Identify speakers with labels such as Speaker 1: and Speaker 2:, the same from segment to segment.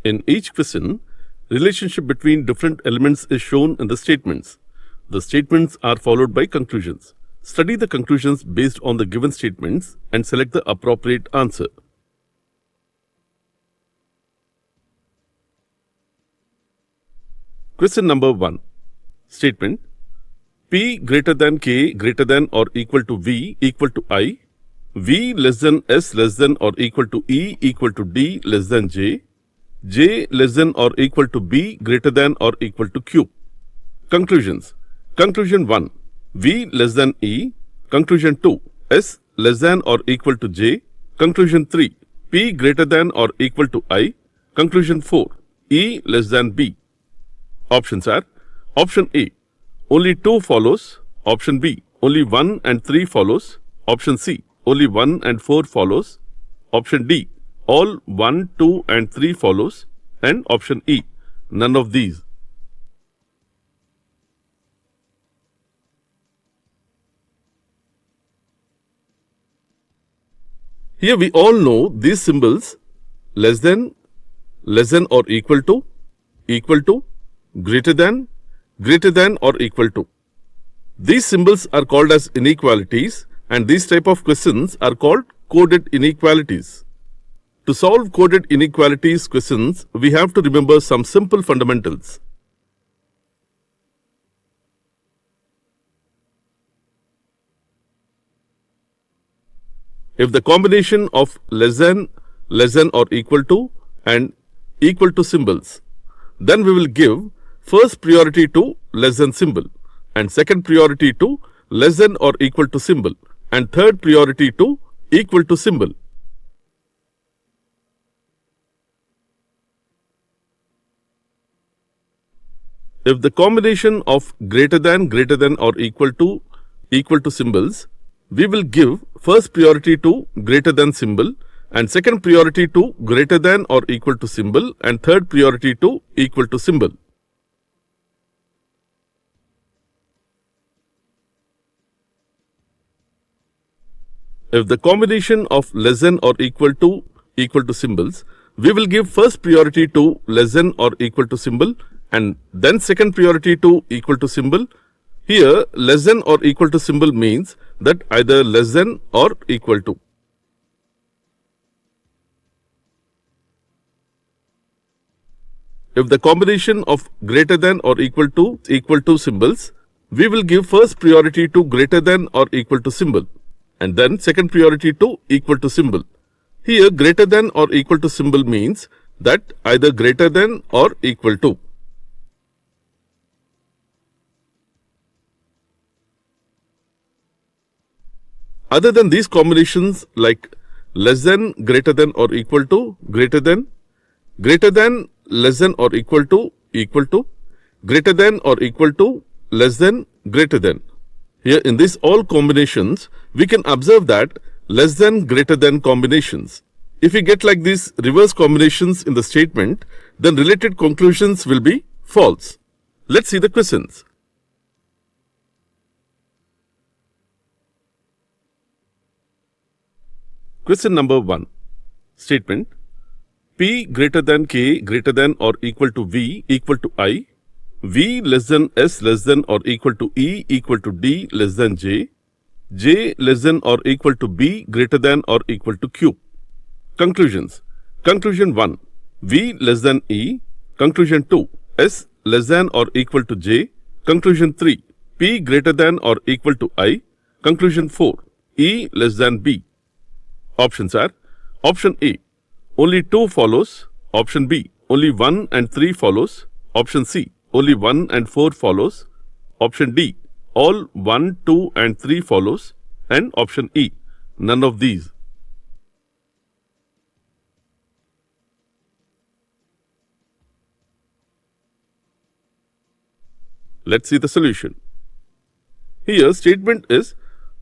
Speaker 1: In each question, relationship between different elements is shown in the statements. The statements are followed by conclusions. Study the conclusions based on the given statements and select the appropriate answer. Question number 1. Statement: P greater than K greater than or equal to V equal to I, V less than S less than or equal to E equal to D less than J, J less than or equal to B greater than or equal to Q. Conclusions. Conclusion 1. V less than E. Conclusion 2. S less than or equal to J. Conclusion 3. P greater than or equal to I. Conclusion 4. E less than B. Options are: Option A, only 2 follows. Option B, only 1 and 3 follows. Option C, only 1 and 4 follows. Option D, all 1, 2 and 3 follows. And option E, none of these. Here we all know these symbols: less than or equal to, greater than or equal to. These symbols are called as inequalities, and these type of questions are called coded inequalities. To solve coded inequalities questions, we have to remember some simple fundamentals. If the combination of less than or equal to and equal to symbols, then we will give first priority to less than symbol, and second priority to less than or equal to symbol, and third priority to equal to symbol. If the combination of greater than or equal to symbols, we will give first priority to greater than symbol, and second priority to greater than or equal to symbol, and third priority to equal to symbol. If the combination of less than or equal to symbols, we will give first priority to less than or equal to symbol, and then second priority to equal to symbol. Here, less than or equal to symbol means that either less than or equal to. If the combination of greater than or equal to symbols, we will give first priority to greater than or equal to symbol, and then second priority to equal to symbol. Here, greater than or equal to symbol means that either greater than or equal to. Other than these combinations like less than, greater than or equal to, greater than, less than or equal to, greater than or equal to, less than, greater than. Here in these all combinations, we can observe that less than, greater than combinations. If we get like these reverse combinations in the statement, then related conclusions will be false. Let's see the questions. Question number 1. Statement: P greater than K greater than or equal to V equal to I, V less than S less than or equal to E equal to D less than J, J less than or equal to B greater than or equal to Q. Conclusions. Conclusion 1. V less than E. Conclusion 2. S less than or equal to J. Conclusion 3. P greater than or equal to I. Conclusion 4. E less than B. Options are: Option A, only 2 follows. Option B, only 1 and 3 follows. Option C, only 1 and 4 follows. Option D, all 1, 2 and 3 follows. And option E, none of these. Let's see the solution. Here statement is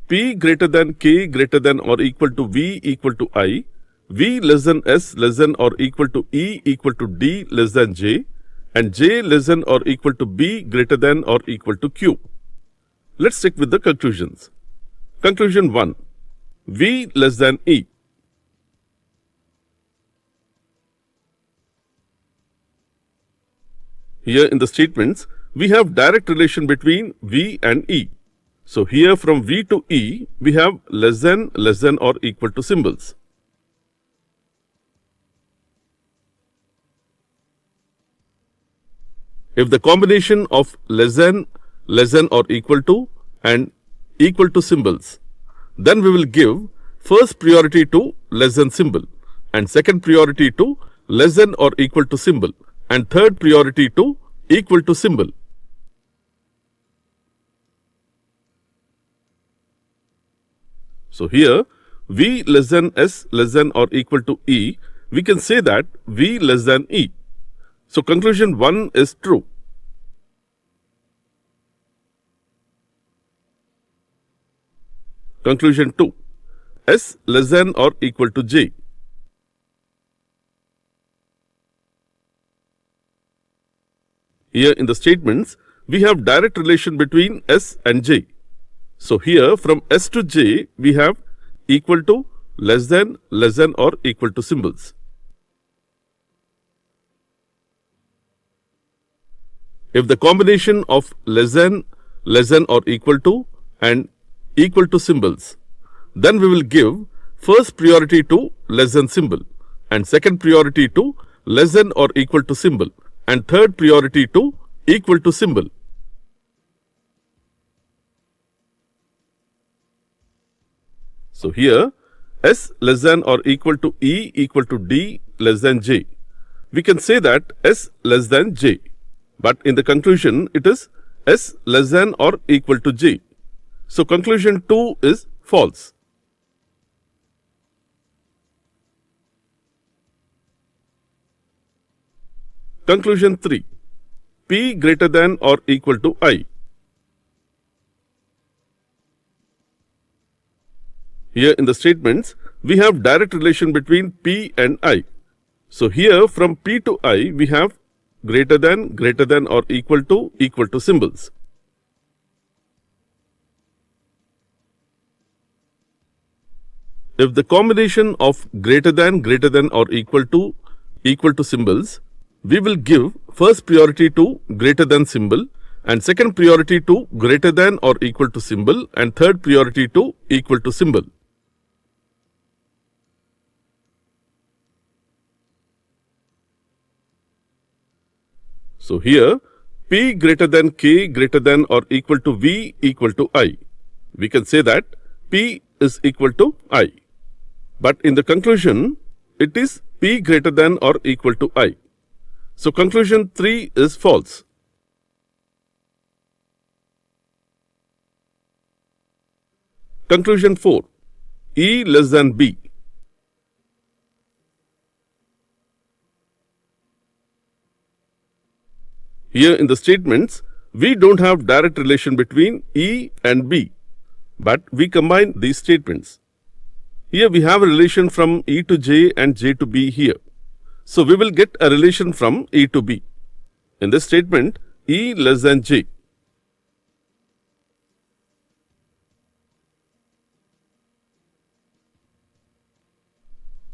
Speaker 1: P greater than K greater than or equal to V equal to I, V less than S less than or equal to E equal to D less than J, and J less than or equal to B greater than or equal to Q. Let's check with the conclusions. Conclusion 1. V less than E. Here in the statements, we have direct relation between V and E. So here from V to E, we have less than, or equal to symbols. If the combination of less than, or equal to and equal to symbols, then we will give first priority to less than symbol and second priority to less than or equal to symbol and third priority to equal to symbol. So here V less than S less than or equal to E, we can say that V less than E. So conclusion 1 is true. Conclusion 2, S less than or equal to J. Here in the statements, we have direct relation between S and J. So here from S to J, we have equal to, less than or equal to symbols. If the combination of less than or equal to and equal to symbols, then we will give first priority to less than symbol and second priority to less than or equal to symbol and third priority to equal to symbol. So here S less than or equal to E equal to D less than J. We can say that S less than J, but in the conclusion it is S less than or equal to J. So conclusion 2 is false. Conclusion 3, P greater than or equal to I. Here in the statements, we have direct relation between P and I. So here from P to I, we have greater than or equal to symbols. If the combination of greater than or equal to symbols, we will give first priority to greater than symbol and second priority to greater than or equal to symbol and third priority to equal to symbol. So here P greater than K greater than or equal to V equal to I. We can say that P is equal to I. But in the conclusion, it is P greater than or equal to I. So conclusion 3 is false. Conclusion 4, E less than B. Here in the statements, we don't have direct relation between E and B, but we combine these statements. Here we have a relation from E to J and J to B here. So we will get a relation from E to B. In this statement, E less than J.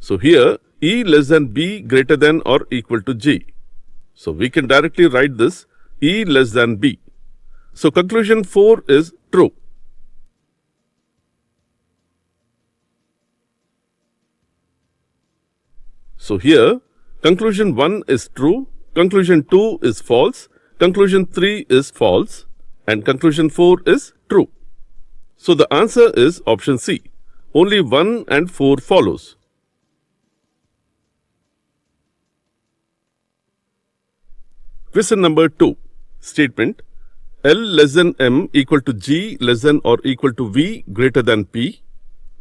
Speaker 1: So here E less than B greater than or equal to J. So we can directly write this E less than B. So conclusion 4 is true. So here conclusion 1 is true, conclusion 2 is false, conclusion 3 is false and conclusion 4 is true. So the answer is option C. Only 1 and 4 follows. Question number 2. Statement L less than M equal to G less than or equal to V greater than P.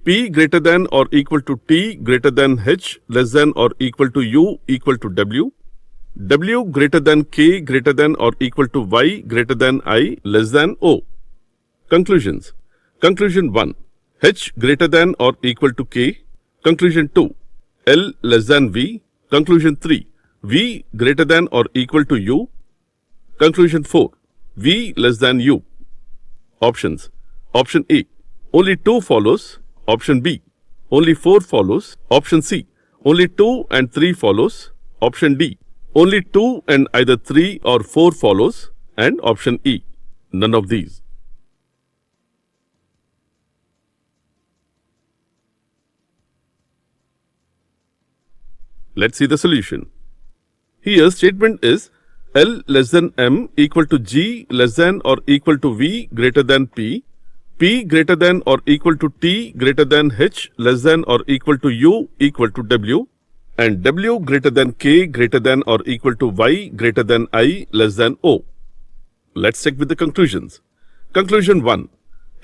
Speaker 1: P greater than or equal to T greater than H less than or equal to U equal to W. W greater than K greater than or equal to Y greater than I less than O. Conclusions. Conclusion 1. H greater than or equal to K. Conclusion 2. L less than V. Conclusion 3. V greater than or equal to U. Conclusion 4. V less than U. Options. Option A. Only 2 follows. Option B. Only 4 follows. Option C. Only 2 and 3 follows. Option D. Only 2 and either 3 or 4 follows, and option E, none of these. Let's see the solution. Here statement is L less than M equal to G less than or equal to V greater than P, P greater than or equal to T greater than H less than or equal to U equal to W, and W greater than K greater than or equal to Y greater than I less than O. Let's check with the conclusions. Conclusion 1.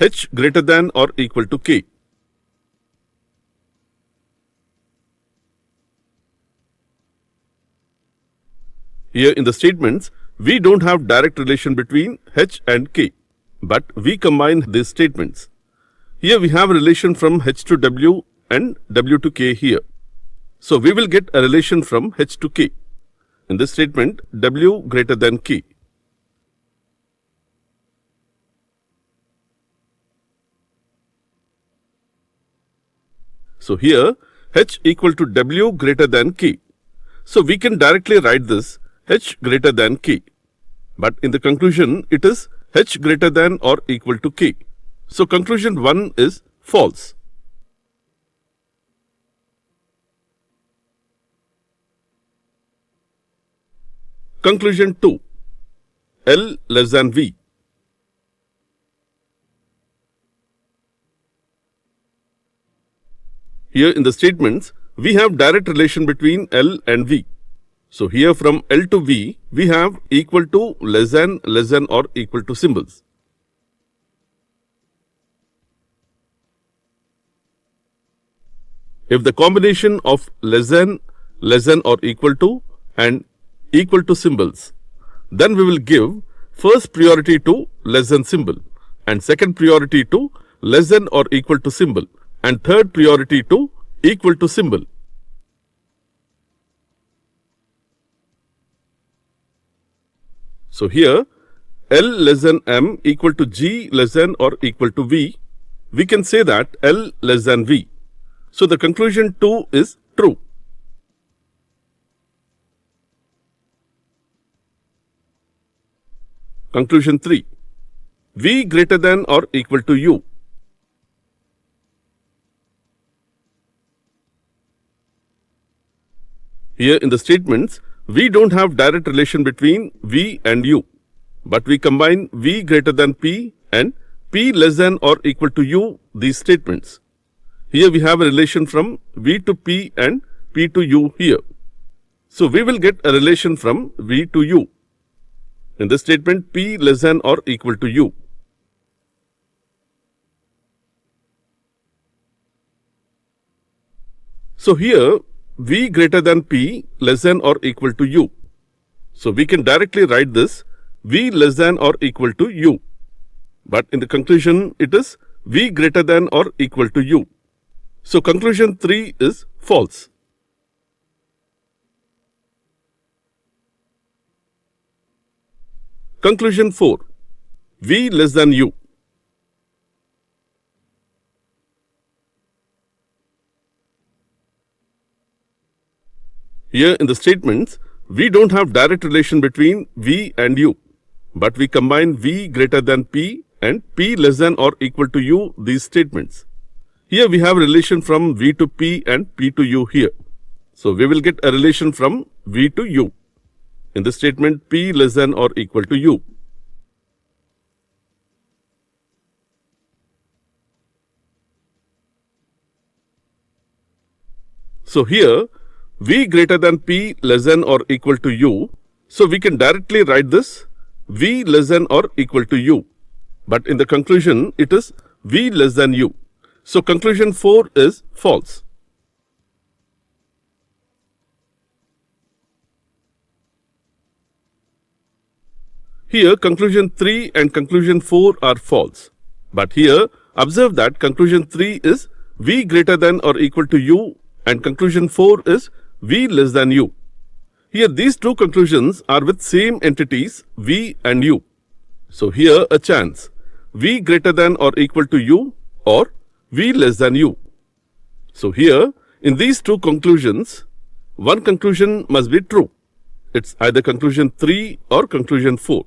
Speaker 1: H greater than or equal to K. Here in the statements, we don't have direct relation between H and K, but we combine these statements. Here we have a relation from H to W and W to K here. So we will get a relation from H to K. In this statement, W greater than K. So here, H equal to W greater than K. So we can directly write this H greater than K. But in the conclusion, it is H greater than or equal to K. So conclusion 1 is false. Conclusion 2. L less than V. Here in the statements, we have direct relation between L and V. So here from L to V, we have equal to, less than or equal to symbols. If the combination of less than or equal to and equal to symbols, then we will give first priority to less than symbol, and second priority to less than or equal to symbol, and third priority to equal to symbol. So here, L less than M equal to G less than or equal to V, we can say that L less than V. So the conclusion 2 is true. Conclusion 3. V greater than or equal to U. Here in the statements, we don't have direct relation between V and U, but we combine V greater than P and P less than or equal to U these statements. Here we have a relation from V to P and P to U here. So we will get a relation from V to U. In this statement, P less than or equal to U. So here, V greater than P less than or equal to U. So we can directly write this V less than or equal to U. But in the conclusion, it is V greater than or equal to U. So conclusion 3 is false. Conclusion 4. V less than U. Here in the statements, we don't have direct relation between V and U, but we combine V greater than P and P less than or equal to U these statements. Here we have a relation from V to P and P to U here. So we will get a relation from V to U. In this statement, P less than or equal to U. So here, V greater than P less than or equal to U. So we can directly write this V less than or equal to U. But in the conclusion, it is V less than U. So conclusion 4 is false. Here conclusion 3 and conclusion 4 are false. But here observe that conclusion 3 is V greater than or equal to U and conclusion 4 is V less than U. Here these two conclusions are with same entities V and U. So here a chance V greater than or equal to U or V less than U. So here in these two conclusions, one conclusion must be true It's either conclusion 3 or conclusion 4.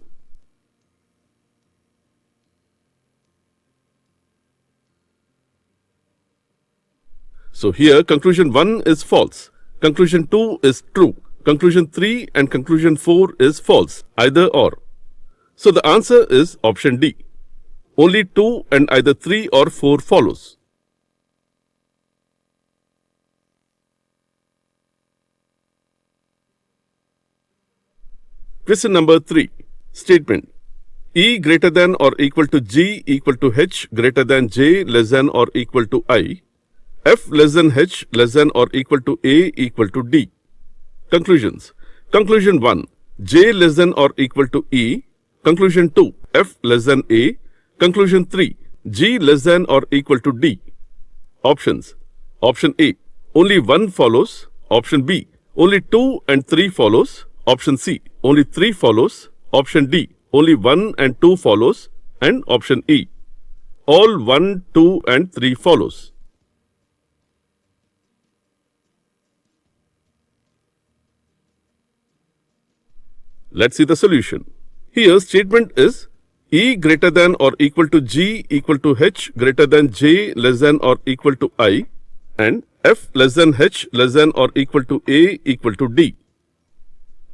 Speaker 1: So here conclusion 1 is false, conclusion 2 is true, conclusion 3 and conclusion 4 is false, either or. So the answer is option D. Only 2 and either 3 or 4 follows. Question number 3. Statement. E greater than or equal to G equal to H greater than J less than or equal to I. F less than H less than or equal to A equal to D. Conclusions. Conclusion 1. J less than or equal to E. Conclusion 2. F less than A. Conclusion 3. G less than or equal to D. Options. Option A. Only 1 follows. Option B. Only 2 and 3 follows. Option C. Only 3 follows. Option D. Only 1 and 2 follows. And option E. All 1, 2 and 3 follows. Let's see the solution. Here statement is E greater than or equal to G equal to H greater than J less than or equal to I and F less than H less than or equal to A equal to D.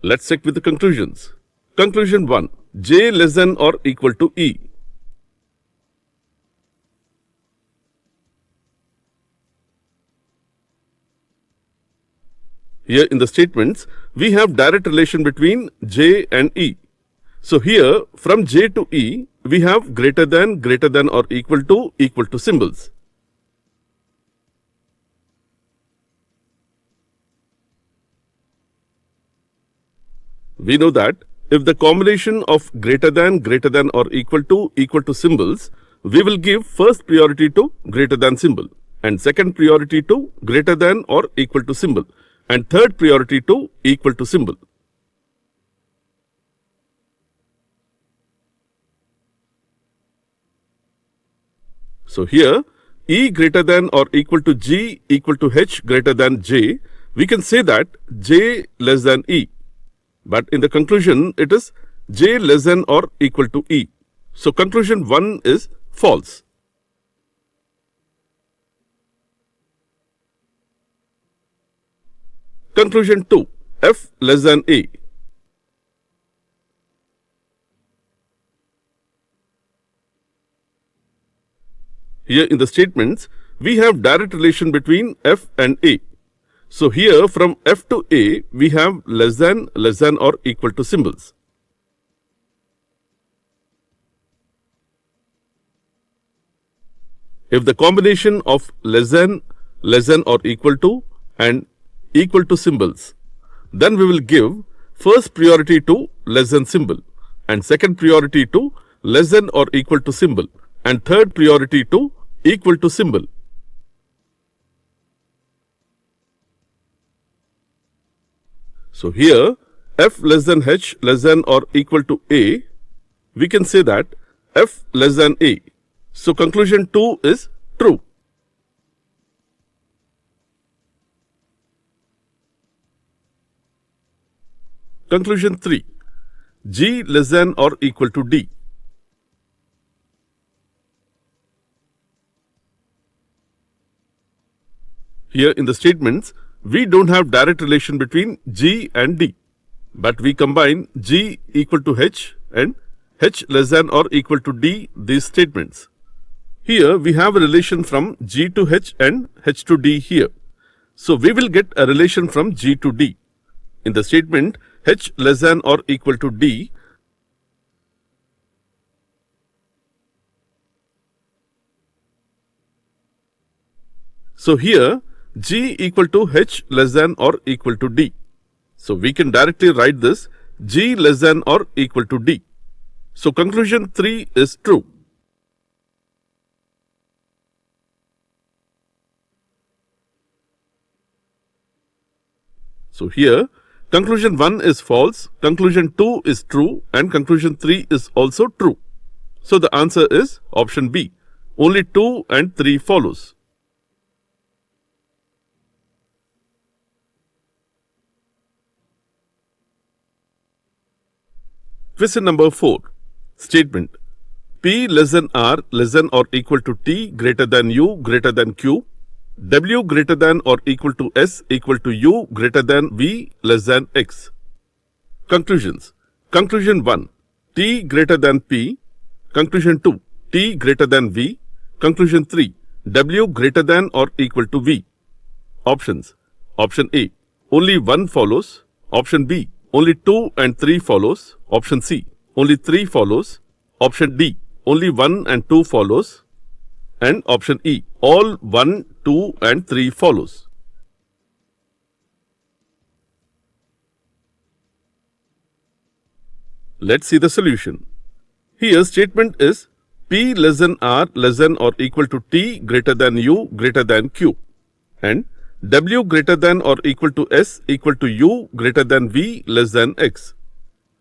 Speaker 1: Let's check with the conclusions. Conclusion 1. J less than or equal to E. Here in the statements, we have direct relation between J and E. So here from J to E, we have greater than or equal to symbols. We know that if the combination of greater than or equal to symbols, we will give first priority to greater than symbol and second priority to greater than or equal to symbol and third priority to equal to symbol. So here E greater than or equal to G equal to H greater than J, we can say that J less than E. But in the conclusion, it is J less than or equal to E. So conclusion 1 is false. Conclusion 2. F less than A. Here in the statements, we have direct relation between F and A. So here from F to A, we have less than or equal to symbols. If the combination of less than or equal to and equal to symbols, then we will give first priority to less than symbol and second priority to less than or equal to symbol and third priority to equal to symbol. So here F less than H less than or equal to A, we can say that F less than A. So conclusion 2 is true. Conclusion 3. G less than or equal to D. Here in the statements, we don't have direct relation between G and D, but we combine G equal to H and H less than or equal to D these statements. Here we have a relation from G to H and H to D here. So we will get a relation from G to D. In the statement H less than or equal to D, so here G equal to H less than or equal to D. So we can directly write this G less than or equal to D. So conclusion 3 is true. So here conclusion 1 is false, conclusion 2 is true and conclusion 3 is also true. So the answer is option B. Only 2 and 3 follows. Question number 4. Statement. P less than R less than or equal to T greater than U greater than Q. W greater than or equal to S equal to U greater than V less than X. Conclusions. Conclusion 1. T greater than P. Conclusion 2. T greater than V. Conclusion 3. W greater than or equal to V. Options. Option A. Only 1 follows. Option B. Only 2 and 3 follows. Option C. Only 3 follows. Option D. Only 1 and 2 follows. And option E. All 1, 2 and 3 follows. Let's see the solution. Here statement is P less than R less than or equal to T greater than U greater than Q, and W greater than or equal to S equal to U greater than V less than X.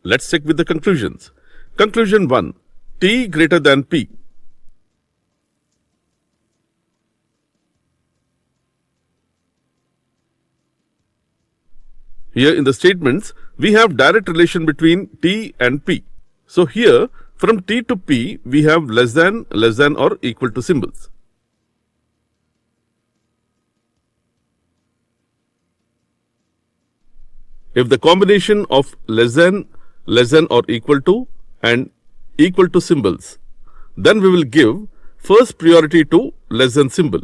Speaker 1: Let's check with the conclusions. Conclusion 1. T greater than P. Here in the statements, we have direct relation between T and P. So here, from T to P, we have less than or equal to symbols. If the combination of less than or equal to and equal to symbols, then we will give first priority to less than symbol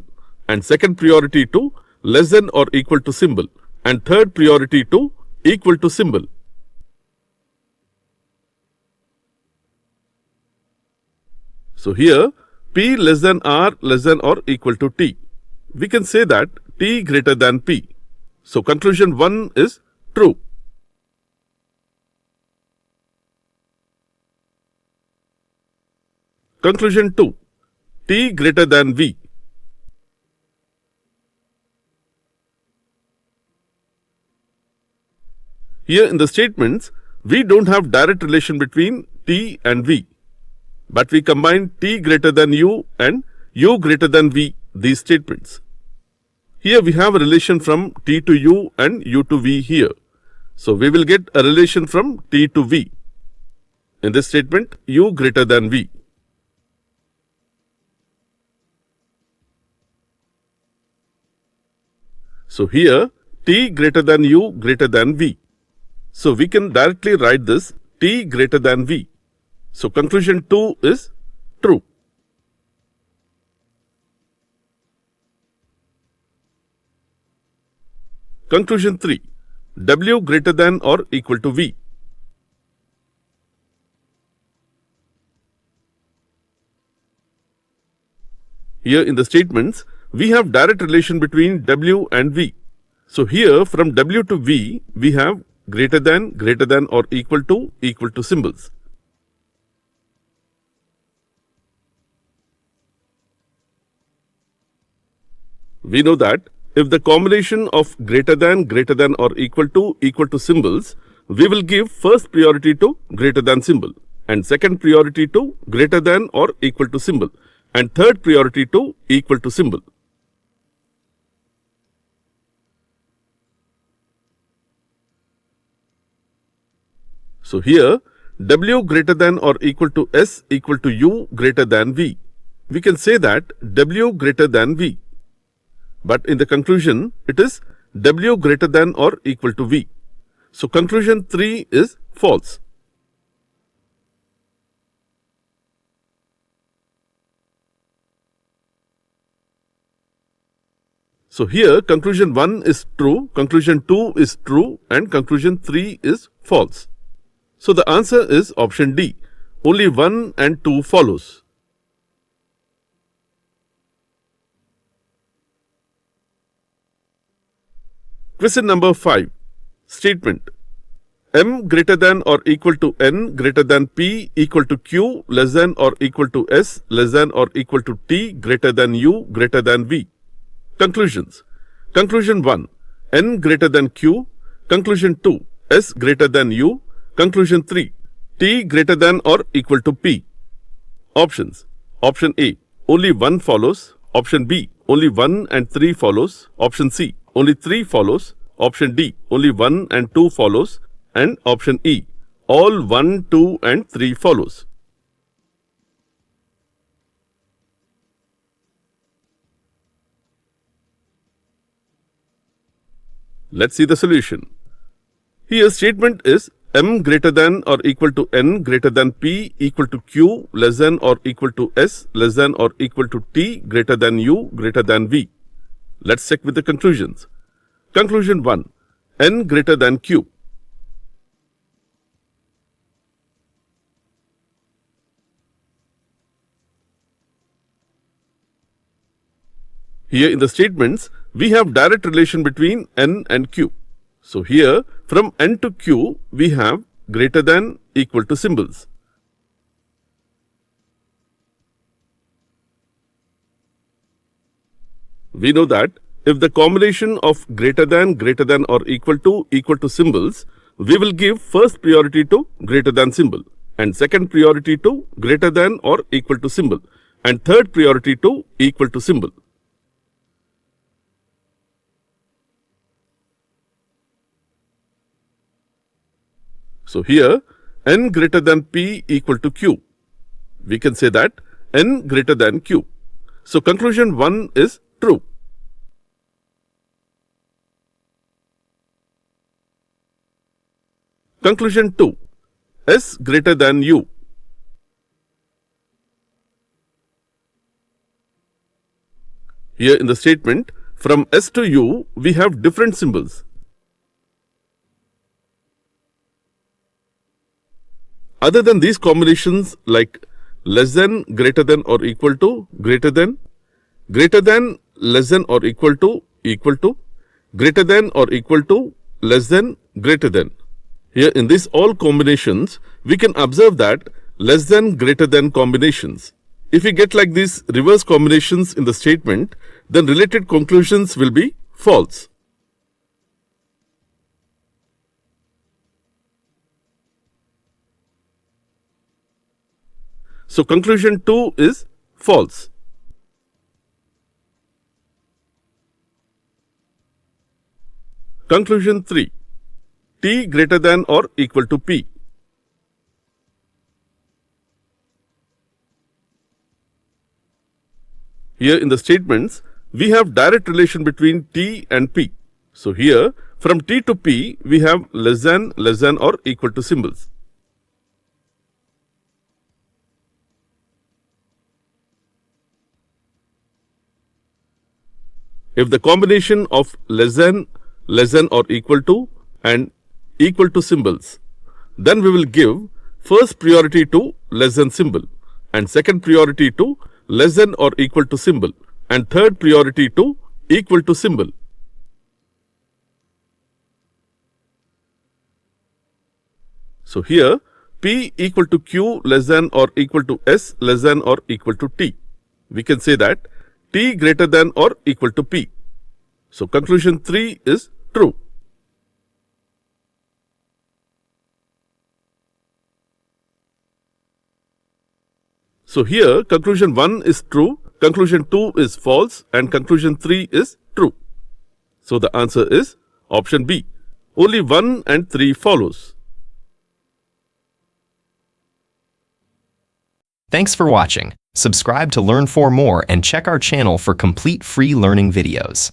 Speaker 1: and second priority to less than or equal to symbol and third priority to equal to symbol. So here P less than R less than or equal to T. We can say that T greater than P. So conclusion 1 is true. Conclusion 2. T greater than V. Here in the statements, we don't have direct relation between T and V, but we combine T greater than U and U greater than V, these statements. Here we have a relation from T to U and U to V here. So we will get a relation from T to V. In this statement, U greater than V. So here T greater than U greater than V. So we can directly write this T greater than V. So conclusion 2 is true. Conclusion 3. W greater than or equal to V. Here in the statements, we have direct relation between W and V. So here from W to V, we have greater than or equal to symbols. We know that if the combination of greater than or equal to symbols, we will give first priority to greater than symbol and second priority to greater than or equal to symbol and third priority to equal to symbol. So here W greater than or equal to S equal to U greater than V. We can say that W greater than V. But in the conclusion, it is W greater than or equal to V. So conclusion 3 is false. So here conclusion 1 is true, conclusion 2 is true and conclusion 3 is false. So the answer is option D. Only 1 and 2 follows. Question number 5. Statement. M greater than or equal to N greater than P equal to Q less than or equal to S less than or equal to T greater than U greater than V. Conclusions. Conclusion 1. N greater than Q. Conclusion 2. S greater than U. Conclusion 3. T greater than or equal to P. Options. Option A. Only 1 follows. Option B. Only 1 and 3 follows. Option C. Only 3 follows. Option D. Only 1 and 2 follows. And option E. all 1, 2 and 3 follows. Let's see the solution. Here statement is m greater than or equal to n greater than p equal to q less than or equal to s less than or equal to t greater than u greater than v. Let's check with the conclusions. Conclusion 1. N greater than q. Here in the statements, we have direct relation between n and q. So here from n to q, we have greater than equal to symbols. We know that if the combination of greater than or equal to symbols, we will give first priority to greater than symbol and second priority to greater than or equal to symbol and third priority to equal to symbol. So here n greater than p equal to q. We can say that n greater than q. So conclusion 1 is true. Conclusion 2. S greater than U. Here in the statement, from S to U, we have different symbols. Other than these combinations like less than, greater than or equal to, greater than, less than or equal to, greater than or equal to, less than, greater than. Here in these all combinations, we can observe that less than, greater than combinations. If we get like these reverse combinations in the statement, then related conclusions will be false. So conclusion 2 is false. Conclusion 3. T greater than or equal to P. Here in the statements, we have direct relation between T and P. So here, from T to P, we have less than or equal to symbols. If the combination of less than or equal to and equal to symbols, then we will give first priority to less than symbol and second priority to less than or equal to symbol and third priority to equal to symbol. So here P equal to Q less than or equal to S less than or equal to T. We can say that T greater than or equal to P. So conclusion 3 is true. So here conclusion 1 is true, conclusion 2 is false and conclusion 3 is true. So the answer is option B. Only 1 and 3 follows.
Speaker 2: Thanks for watching. Subscribe to learn 4 more and check our channel for complete free learning videos.